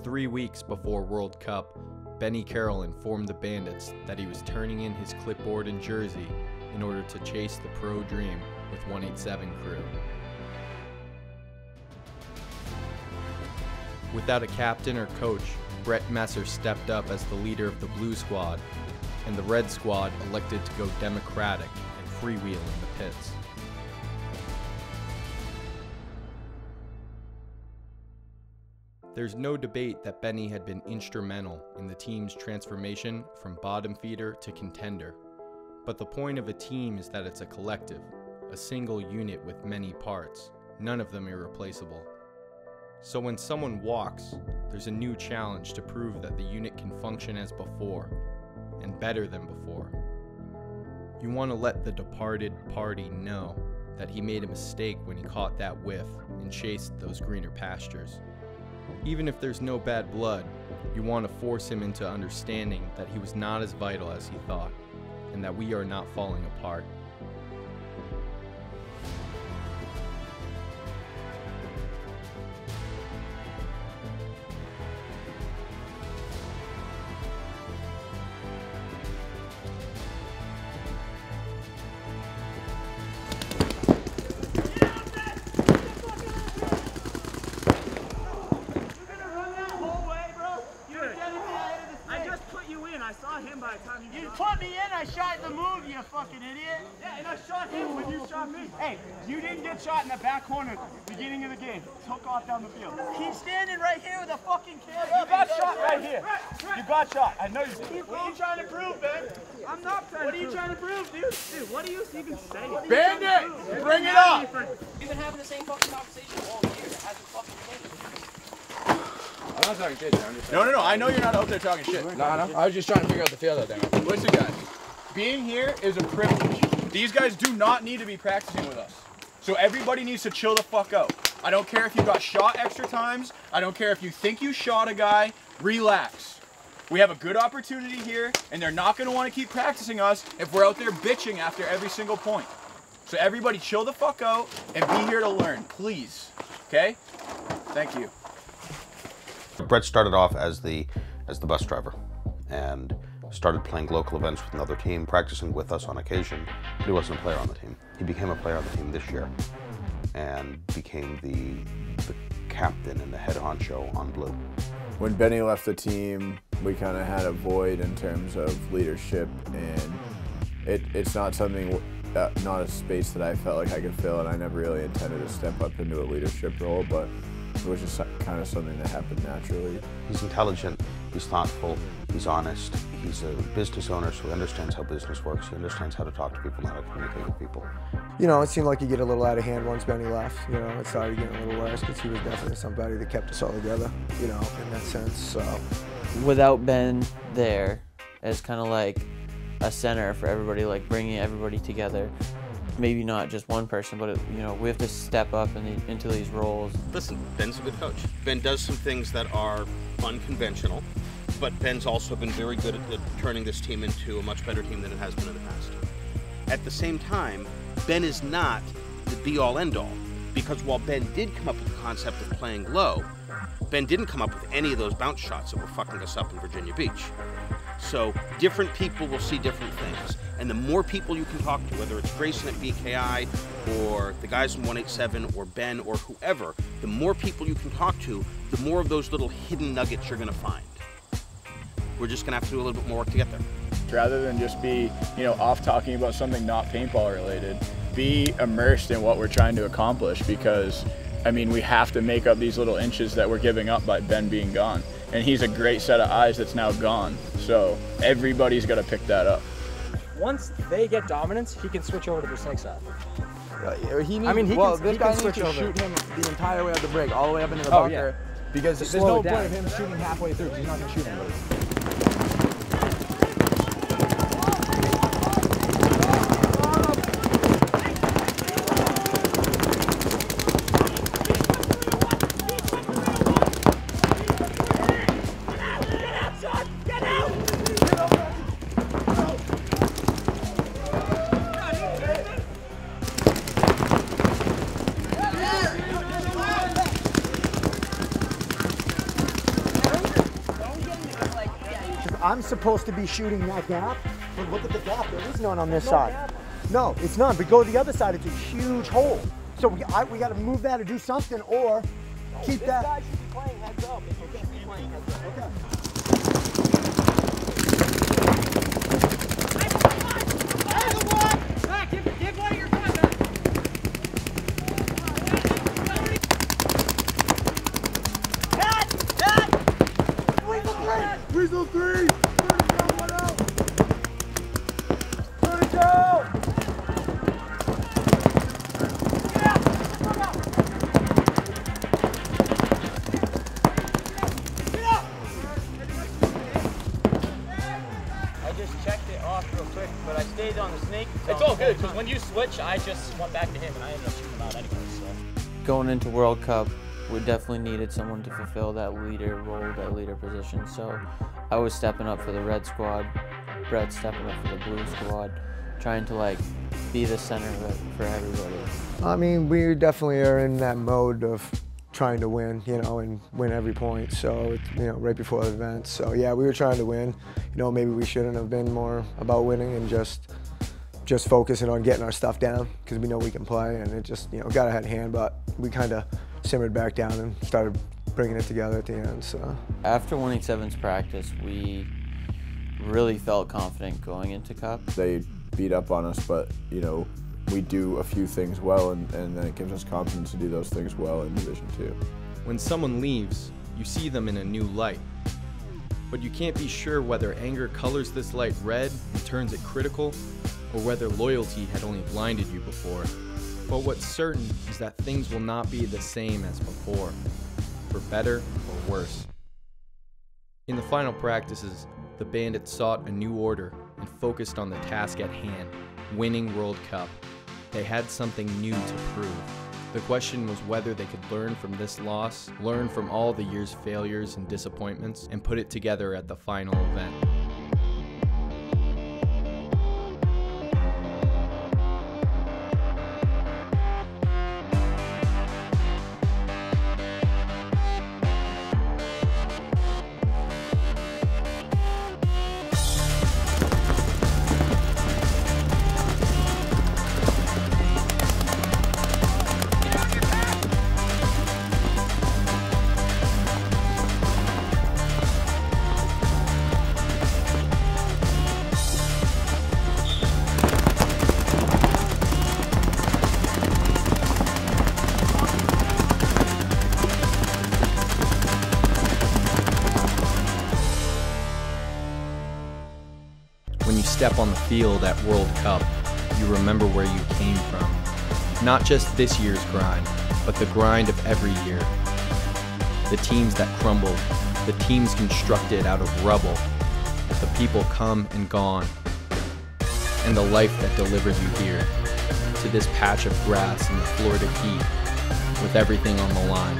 3 weeks before World Cup, Benny Carroll informed the Bandits that he was turning in his clipboard and jersey in order to chase the pro dream with 187 crew. Without a captain or coach, Brett Messer stepped up as the leader of the Blue Squad, and the Red Squad elected to go democratic and freewheel in the pits. There's no debate that Benny had been instrumental in the team's transformation from bottom feeder to contender. But the point of a team is that it's a collective, a single unit with many parts, none of them irreplaceable. So when someone walks, there's a new challenge to prove that the unit can function as before, and better than before. You want to let the departed party know that he made a mistake when he caught that whiff and chased those greener pastures. Even if there's no bad blood, you want to force him into understanding that he was not as vital as he thought, and that we are not falling apart. I saw him by the time you put me in, I shot the move, you fucking idiot. Yeah, and I shot him when you shot me. Hey, you didn't get shot in the back corner beginning of the game. Took off down the field. He's standing right here with a fucking camera. You got shot right here. You got shot. I know you did. What are you trying to prove, Ben? I'm not trying to prove. What are you trying to prove, dude? Dude, what are you even saying? Bandit! Bring it up! We've been having the same fucking conversation all year. It hasn't fucking changed. I'm not talking shit, I'm just No, I know you're not out there talking shit. No, I was just trying to figure out the field out there. Listen, guys. Being here is a privilege. These guys do not need to be practicing with us. So everybody needs to chill the fuck out. I don't care if you got shot extra times. I don't care if you think you shot a guy. Relax. We have a good opportunity here, and they're not going to want to keep practicing us if we're out there bitching after every single point. So everybody chill the fuck out and be here to learn, please. Okay? Thank you. Brett started off as the bus driver and started playing local events with another team, practicing with us on occasion, but he wasn't a player on the team. He became a player on the team this year and became the captain and the head honcho on blue. When Benny left the team, we kind of had a void in terms of leadership, and it's not something, not a space that I felt like I could fill, and I never really intended to step up into a leadership role, but it was just kind of something that happened naturally. He's intelligent, he's thoughtful, he's honest, he's a business owner, so he understands how business works, he understands how to talk to people, how to communicate with people. You know, it seemed like he'd get a little out of hand once Benny left. You know, it started getting a little worse because he was definitely somebody that kept us all together, you know, in that sense, so. Without Ben there as kind of like a center for everybody, like bringing everybody together, maybe not just one person, but you know, we have to step up into these roles. Listen, Ben's a good coach. Ben does some things that are unconventional, but Ben's also been very good at turning this team into a much better team than it has been in the past. At the same time, Ben is not the be-all, end-all, because while Ben did come up with the concept of playing low, Ben didn't come up with any of those bounce shots that were fucking us up in Virginia Beach. So different people will see different things. And the more people you can talk to, whether it's Grayson at BKI or the guys in 187 or Ben or whoever, the more people you can talk to, the more of those little hidden nuggets you're going to find. We're just going to have to do a little bit more work to get there. Rather than just be, you know, off talking about something not paintball related, be immersed in what we're trying to accomplish, because, I mean, we have to make up these little inches that we're giving up by Ben being gone. And he's a great set of eyes that's now gone. So everybody's got to pick that up. Once they get dominance, he can switch over to the snake side. He can switch over. Shoot him the entire way up the break, all the way up into the bunker. Because there's no point of him shooting halfway through. He's not going to shoot anybody. I'm supposed to be shooting that gap, but look at the gap. There is none on this side. No, it's none. But go to the other side. It's a huge hole. So we got to move that or do something, or keep that. This guy should be playing heads up. It should be playing heads up. Okay. Give one of your guys back. Weasel 3! Turn it down, one out! Turn it down! I just checked it off real quick, but I stayed on the snake. It's all good, because when you switch, I just went back to him, and I ended up shooting him out anyway, so. Going into World Cup, we definitely needed someone to fulfill that leader role, that leader position. So I was stepping up for the red squad, Brett stepping up for the blue squad, trying to like be the center of it for everybody. I mean, we definitely are in that mode of trying to win, you know, and win every point. So, it's, you know, right before the event. So yeah, we were trying to win. You know, maybe we shouldn't have been more about winning and just focusing on getting our stuff down, because we know we can play, and it just, you know, got ahead of hand, but we kind of simmered back down and started bringing it together at the end. So after winning sevens practice, we really felt confident going into Cup. They beat up on us, but you know, we do a few things well, and then it gives us confidence to do those things well in Division 2. When someone leaves, you see them in a new light. But you can't be sure whether anger colors this light red and turns it critical, or whether loyalty had only blinded you before. But what's certain is that things will not be the same as before, for better or worse. In the final practices, the Bandits sought a new order and focused on the task at hand, winning World Cup. They had something new to prove. The question was whether they could learn from this loss, learn from all the year's failures and disappointments, and put it together at the final event. When you step on the field at World Cup, you remember where you came from. Not just this year's grind, but the grind of every year. The teams that crumbled, the teams constructed out of rubble, the people come and gone, and the life that delivered you here, to this patch of grass in the Florida heat, with everything on the line.